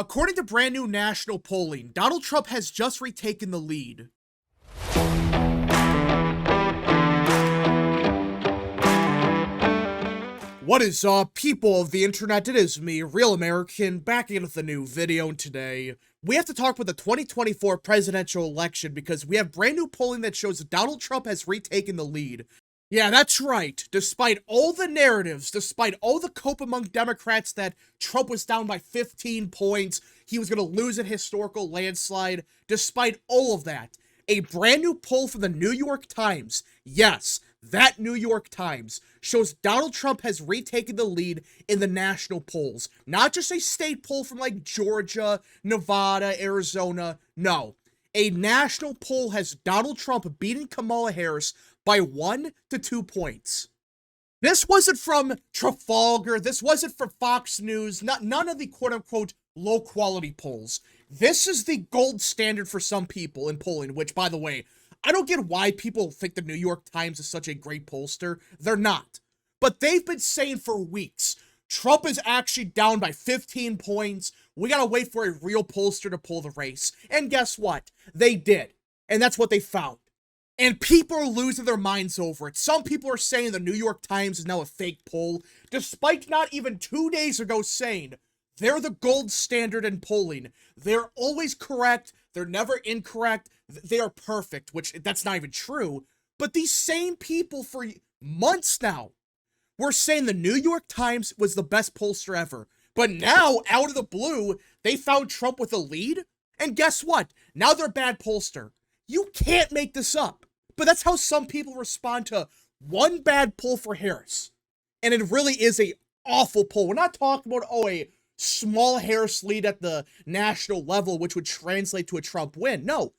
According to brand new national polling, Donald Trump has just retaken the lead. What is up, people of the internet? It is me, Real American, back in with a new video, and today we have to talk about the 2024 presidential election because we have brand new polling that shows that Donald Trump has retaken the lead. Yeah, that's right. Despite all the narratives, despite all the cope among Democrats that Trump was down by 15 points, he was going to lose a historical landslide, despite all of that, a brand new poll from the New York Times, yes, that New York Times, shows Donald Trump has retaken the lead in the national polls. Not just a state poll from like Georgia, Nevada, Arizona, no. A national poll has Donald Trump beating Kamala Harris by 1 to 2 points. This wasn't from Trafalgar, this wasn't from Fox News, none of the quote-unquote low-quality polls. This is the gold standard for some people in polling, which, by the way, I don't get why people think the New York Times is such a great pollster. They're not. But they've been saying for weeks, Trump is actually down by 15 points. We gotta wait for a real pollster to pull the race. And guess what? They did. And that's what they found. And people are losing their minds over it. Some people are saying the New York Times is now a fake poll, despite not even 2 days ago saying they're the gold standard in polling. They're always correct. They're never incorrect. They are perfect, which that's not even true. But these same people for months now were saying the New York Times was the best pollster ever. But now, out of the blue, they found Trump with a lead. And guess what? Now they're a bad pollster. You can't make this up. But that's how some people respond to one bad poll for Harris. And it really is a awful poll. We're not talking about, a small Harris lead at the national level, which would translate to a Trump win. No.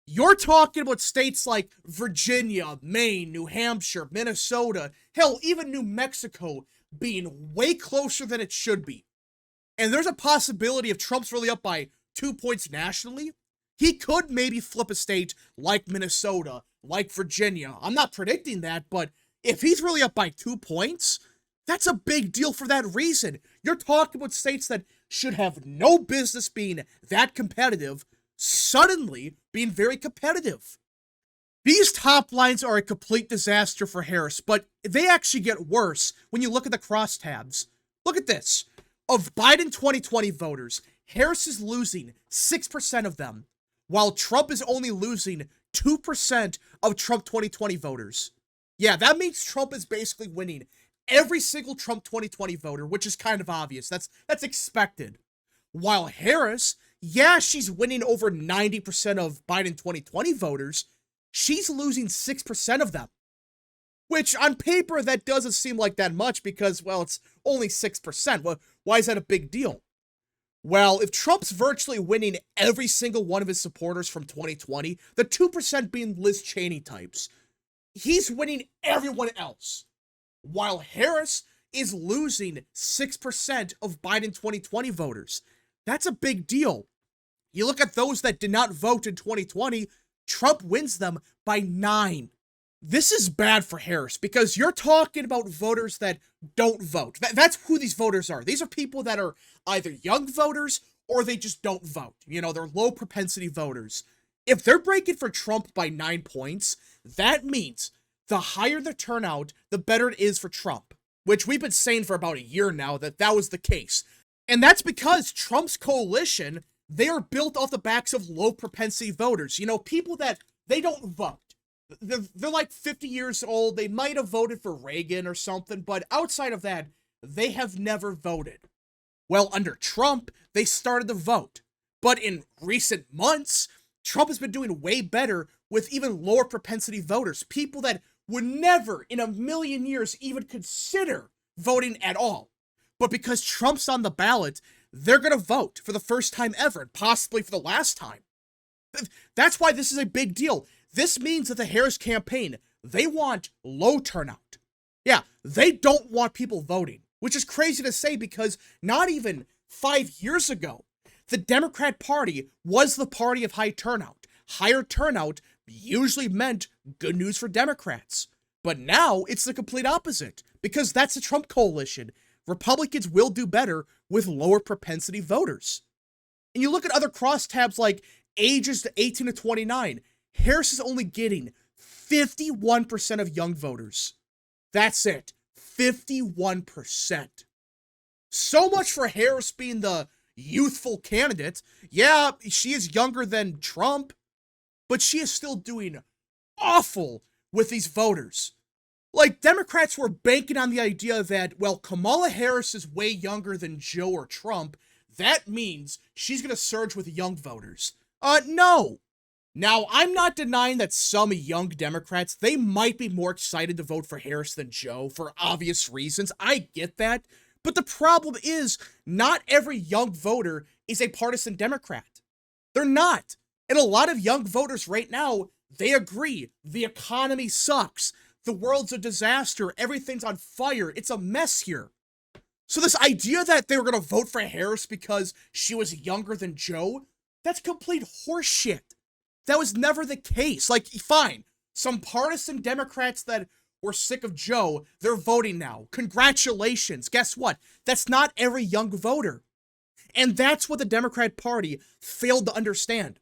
You're talking about states like Virginia, Maine, New Hampshire, Minnesota, hell, even New Mexico being way closer than it should be. And there's a possibility if Trump's really up by 2 points nationally, he could maybe flip a state like Minnesota, like Virginia. I'm not predicting that, but if he's really up by 2 points, that's a big deal for that reason. You're talking about states that should have no business being that competitive, suddenly being very competitive. These top lines are a complete disaster for Harris, but they actually get worse when you look at the crosstabs. Look at this. Of Biden 2020 voters, Harris is losing 6% of them, while Trump is only losing 2% of Trump 2020 voters. Yeah, that means Trump is basically winning every single Trump 2020 voter, which is kind of obvious. That's expected. While Harris, yeah, she's winning over 90% of Biden 2020 voters, she's losing 6% of them. Which, on paper, that doesn't seem like that much because, well, it's only 6%. Well, why is that a big deal? Well, if Trump's virtually winning every single one of his supporters from 2020, the 2% being Liz Cheney types, he's winning everyone else. While Harris is losing 6% of Biden 2020 voters. That's a big deal. You look at those that did not vote in 2020, Trump wins them by 9. This is bad for Harris because you're talking about voters that don't vote. That's who these voters are. These are people that are either young voters or they just don't vote. You know, they're low propensity voters. If they're breaking for Trump by 9 points, that means the higher the turnout, the better it is for Trump, which we've been saying for about a year now that was the case. And that's because Trump's coalition, they are built off the backs of low propensity voters. You know, people that they don't vote. They're like 50 years old. They might have voted for Reagan or something, but outside of that, they have never voted. Well, under Trump, they started to vote. But in recent months, Trump has been doing way better with even lower propensity voters. People that would never in a million years even consider voting at all. But because Trump's on the ballot, they're going to vote for the first time ever, and possibly for the last time. That's why this is a big deal. This means that the Harris campaign, they want low turnout. Yeah, they don't want people voting, which is crazy to say because not even 5 years ago, the Democrat Party was the party of high turnout. Higher turnout usually meant good news for Democrats. But now it's the complete opposite because that's the Trump coalition. Republicans will do better with lower propensity voters. And you look at other crosstabs like ages to 18 to 29, Harris is only getting 51% of young voters. That's it. 51%. So much for Harris being the youthful candidate. Yeah, she is younger than Trump, but she is still doing awful with these voters. Like, Democrats were banking on the idea that, well, Kamala Harris is way younger than Joe or Trump. That means she's going to surge with young voters. No. Now, I'm not denying that some young Democrats, they might be more excited to vote for Harris than Joe for obvious reasons. I get that. But the problem is, not every young voter is a partisan Democrat. They're not. And a lot of young voters right now, they agree the economy sucks. The world's a disaster. Everything's on fire. It's a mess here. So this idea that they were going to vote for Harris because she was younger than Joe, that's complete horseshit. That was never the case. Like, fine, some partisan Democrats that were sick of Joe, they're voting now. Congratulations. Guess what? That's not every young voter. And that's what the Democrat Party failed to understand.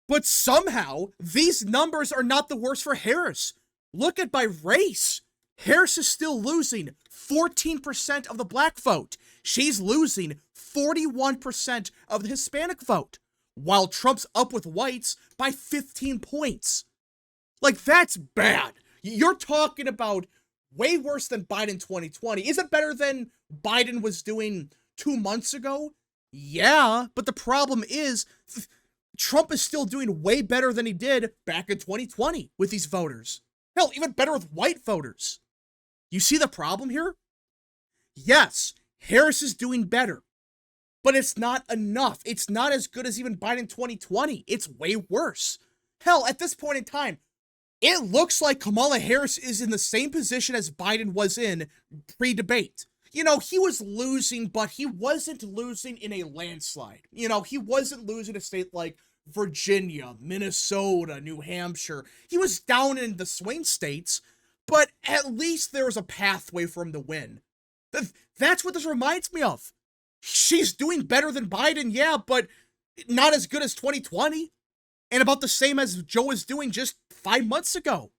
But somehow, these numbers are not the worst for Harris. Look at by race. Harris is still losing 14% of the black vote. She's losing 41% of the Hispanic vote, while Trump's up with whites by 15 points. Like, that's bad. You're talking about way worse than Biden 2020. Is it better than Biden was doing 2 months ago? Yeah, but the problem is Trump is still doing way better than he did back in 2020 with these voters. Hell, even better with white voters. You see the problem here? Yes, Harris is doing better, but it's not enough. It's not as good as even Biden 2020. It's way worse. Hell, at this point in time, it looks like Kamala Harris is in the same position as Biden was in pre-debate. You know, he was losing, but he wasn't losing in a landslide. You know, he wasn't losing a state like Virginia, Minnesota, New Hampshire. He was down in the swing states, but at least there was a pathway for him to win. That's what this reminds me of. She's doing better than Biden, yeah, but not as good as 2020. And about the same as Joe was doing just 5 months ago.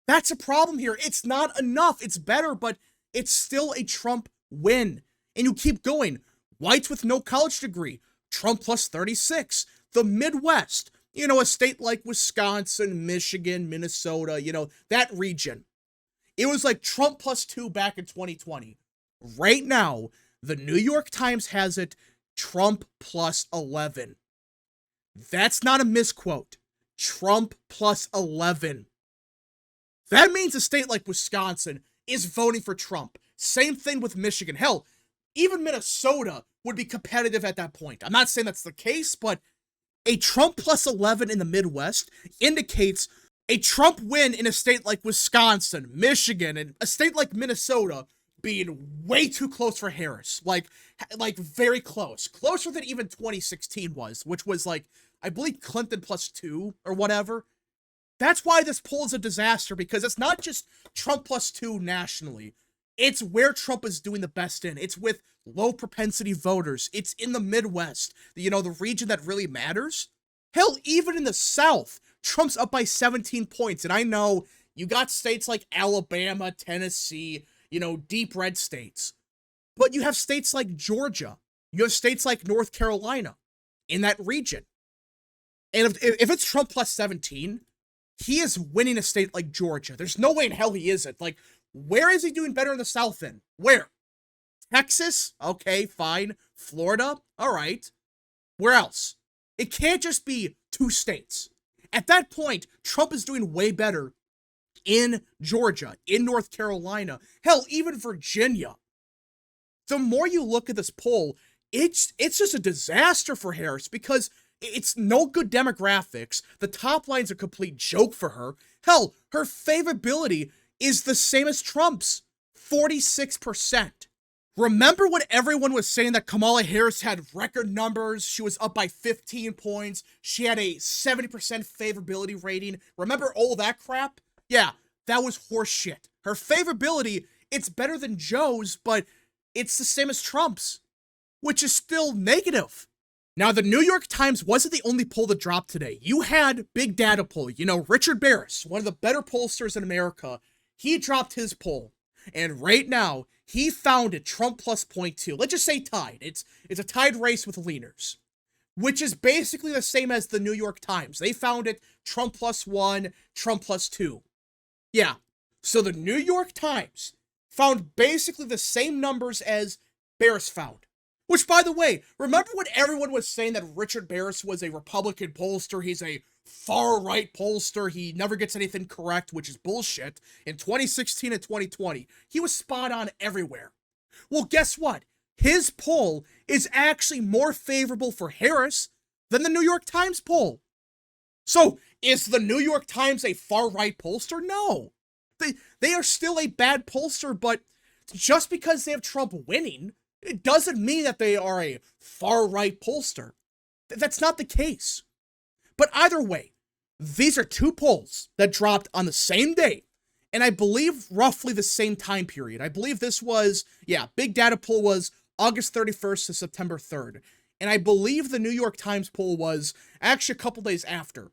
That's a problem here. It's not enough. It's better, but it's still a Trump win. And you keep going. Whites with no college degree. Trump plus 36. The Midwest. You know, a state like Wisconsin, Michigan, Minnesota, you know, that region. It was like Trump plus 2 back in 2020. Right now, the New York Times has it Trump plus 11. That's not a misquote. Trump plus 11. That means a state like Wisconsin is voting for Trump. Same thing with Michigan. Hell, even Minnesota would be competitive at that point. I'm not saying that's the case, but a Trump plus 11 in the Midwest indicates a Trump win in a state like Wisconsin, Michigan, and a state like Minnesota being way too close for Harris. Like very close. Closer than even 2016 was, which was like, I believe Clinton plus 2 or whatever. That's why this poll is a disaster, because it's not just Trump plus 2 nationally. It's where Trump is doing the best in. It's with low propensity voters. It's in the Midwest, you know, the region that really matters. Hell, even in the South, Trump's up by 17 points. And I know you got states like Alabama, Tennessee, you know, deep red states. But you have states like Georgia. You have states like North Carolina in that region. And if it's Trump plus 17, he is winning a state like Georgia. There's no way in hell he isn't. Like, where is he doing better in the South then? Where? Texas? Okay, fine. Florida? All right. Where else? It can't just be 2 states. At that point, Trump is doing way better in Georgia, in North Carolina, hell, even Virginia. The more you look at this poll, it's just a disaster for Harris, because it's no good demographics. The top line's a complete joke for her. Hell, her favorability is the same as Trump's, 46%. Remember when everyone was saying that Kamala Harris had record numbers? She was up by 15 points. She had a 70% favorability rating. Remember all that crap? Yeah, that was horseshit. Her favorability, it's better than Joe's, but it's the same as Trump's, which is still negative. Now, the New York Times wasn't the only poll that dropped today. You had big data poll. You know, Richard Barris, one of the better pollsters in America, he dropped his poll. And right now, he found it Trump plus 0.2. Let's just say tied. It's a tied race with leaners, which is basically the same as the New York Times. They found it Trump plus 1, Trump plus 2. Yeah. So the New York Times found basically the same numbers as Barris found. Which, by the way, remember when everyone was saying that Richard Barris was a Republican pollster? He's a far-right pollster. He never gets anything correct, which is bullshit. In 2016 and 2020, he was spot on everywhere. Well, guess what? His poll is actually more favorable for Harris than the New York Times poll. So, is the New York Times a far-right pollster? No. They are still a bad pollster, but just because they have Trump winning, it doesn't mean that they are a far-right pollster. That's not the case. But either way, these are two polls that dropped on the same day, and I believe roughly the same time period. I believe this was, big data poll was August 31st to September 3rd, and I believe the New York Times poll was actually a couple days after.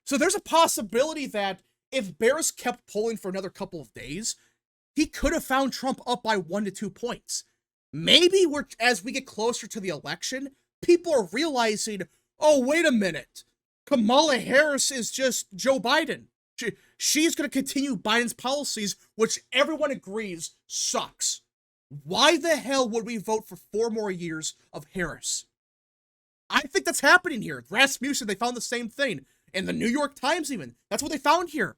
So there's a possibility that if Barris kept polling for another couple of days, he could have found Trump up by 1 to 2 points. Maybe as we get closer to the election, people are realizing, oh, wait a minute, Kamala Harris is just Joe Biden. She's going to continue Biden's policies, which everyone agrees sucks. Why the hell would we vote for 4 more years of Harris? I think that's happening here. Rasmussen, they found the same thing. And the New York Times even. That's what they found here.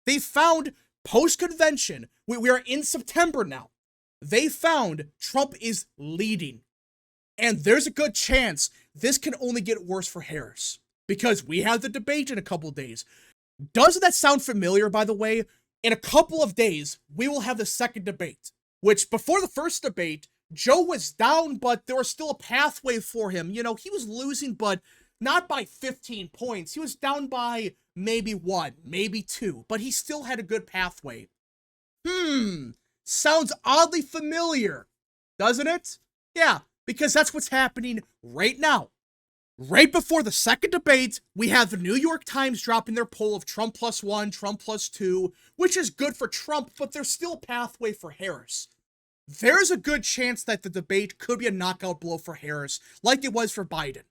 They found post-convention. We are in September now. They found Trump is leading. And there's a good chance this can only get worse for Harris. Because we have the debate in a couple of days. Doesn't that sound familiar, by the way? In a couple of days, we will have the second debate. Which, before the first debate, Joe was down, but there was still a pathway for him. You know, he was losing, but not by 15 points. He was down by maybe 1, maybe 2. But he still had a good pathway. Sounds oddly familiar, doesn't it? Yeah, because that's what's happening right now. Right before the second debate, we have the New York Times dropping their poll of Trump plus 1, Trump plus 2, which is good for Trump, but there's still a pathway for Harris. There's a good chance that the debate could be a knockout blow for Harris, like it was for Biden.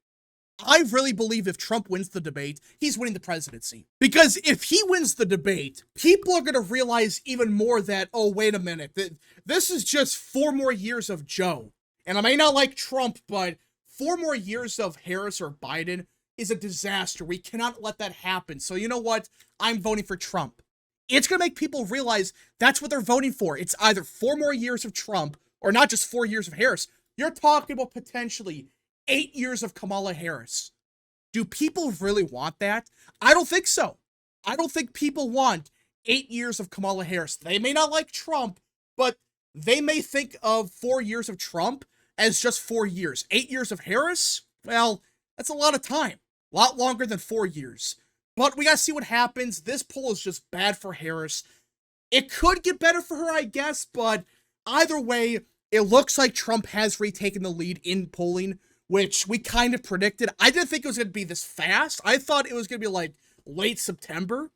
I really believe if Trump wins the debate, he's winning the presidency. Because if he wins the debate, people are going to realize even more that, oh, wait a minute, this is just 4 more years of Joe. And I may not like Trump, but 4 more years of Harris or Biden is a disaster. We cannot let that happen. So you know what? I'm voting for Trump. It's going to make people realize that's what they're voting for. It's either 4 more years of Trump or not just 4 years of Harris. You're talking about potentially 8 years of Kamala Harris. Do people really want that? I don't think so. I don't think people want 8 years of Kamala Harris. They may not like Trump, but they may think of 4 years of Trump as just 4 years. 8 years of Harris? Well, that's a lot of time. A lot longer than 4 years. But we gotta see what happens. This poll is just bad for Harris. It could get better for her, I guess, but either way, it looks like Trump has retaken the lead in polling, which we kind of predicted. I didn't think it was going to be this fast. I thought it was going to be like late September.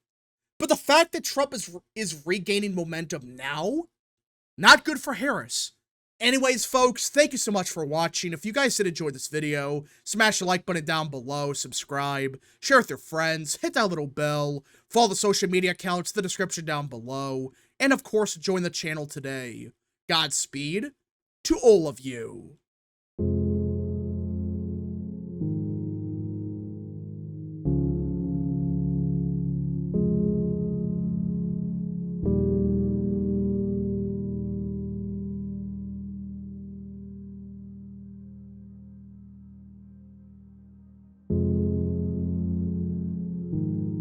But the fact that Trump is regaining momentum now, not good for Harris. Anyways, folks, thank you so much for watching. If you guys did enjoy this video, smash the like button down below, subscribe, share with your friends, hit that little bell, follow the social media accounts in the description down below, and of course, join the channel today. Godspeed to all of you.